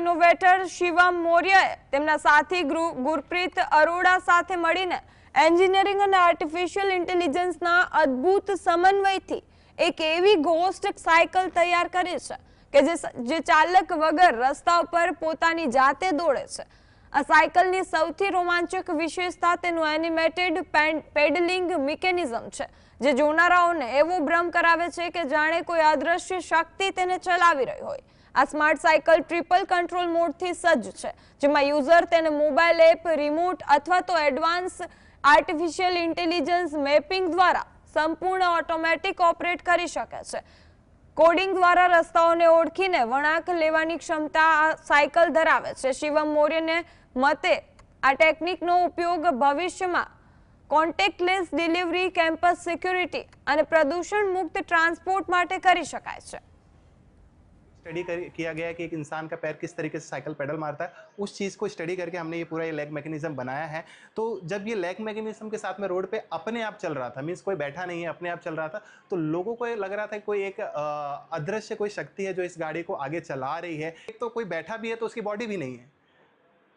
Innovator Shivam મૌર્યએ તેમના સાથી ગુરપ્રીત અરોડા સાથે મળીને એન્જિનિયરિંગ અને આર્ટિફિશિયલ ઇન્ટેલિજન્સના અદ્ભુત સમન્વયથી એક એવી ઘોસ્ટ સાયકલ તૈયાર કરી છે કે જે ચાલક વગર રસ્તા ઉપર પોતાની જાતે દોડે છે। આ સાયકલની સૌથી રોમાંચક વિશેષતા તેનું એનિમેટેડ પેડલિંગ મિકેનિઝમ છે, જે જોનારાઓને એવો ભ્રમ કરાવે છે કે જાણે કોઈ અદ્રશ્ય શક્તિ તેને ચલાવી રહી હોય। આ સ્માર્ટ સાયકલ ટ્રિપલ કંટ્રોલ મોડથી સજ્જ છે, જેમાં યુઝર તેને મોબાઈલ એપ, રિમોટ અથવા તો એડવાન્સ આર્ટિફિશિયલ ઇન્ટેલિજન્સ મેપિંગ દ્વારા સંપૂર્ણ ઓટોમેટિક ઓપરેટ કરી શકે છે। કોડિંગ દ્વારા રસ્તાઓને ઓળખીને વળાંક લેવાની ક્ષમતા આ સાયકલ ધરાવે છે। શિવમ મૌર્યને મતે આ ટેકનિકનો ઉપયોગ ભવિષ્યમાં કોન્ટેક્ટલેસ ડિલિવરી, કેમ્પસ સિક્યુરિટી અને પ્રદૂષણ મુક્ત ટ્રાન્સપોર્ટ માટે કરી શકાય છે। स्टडी किया गया है कि एक इंसान का पैर किस तरीके से साइकिल पेडल मारता है, उस चीज़ को स्टडी करके हमने ये पूरा लेग मैकेनिज्म बनाया है। तो जब ये लेग मैकेनिज्म के साथ में रोड पे अपने आप चल रहा था, मीन्स कोई बैठा नहीं है, अपने आप चल रहा था, तो लोगों को ये लग रहा था कि कोई एक अदृश्य कोई शक्ति है जो इस गाड़ी को आगे चला रही है। एक तो कोई बैठा भी है तो उसकी बॉडी भी नहीं है,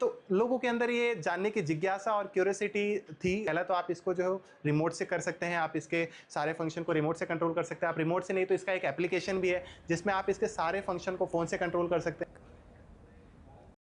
तो लोगों के अंदर ये जानने की जिज्ञासा और क्यूरियोसिटी थी। पहला तो आप इसको जो रिमोट से कर सकते हैं, आप इसके सारे फंक्शन को रिमोट से कंट्रोल कर सकते हैं। आप रिमोट से नहीं तो इसका एक एप्लीकेशन भी है जिसमें आप इसके सारे फंक्शन को फ़ोन से कंट्रोल कर सकते हैं।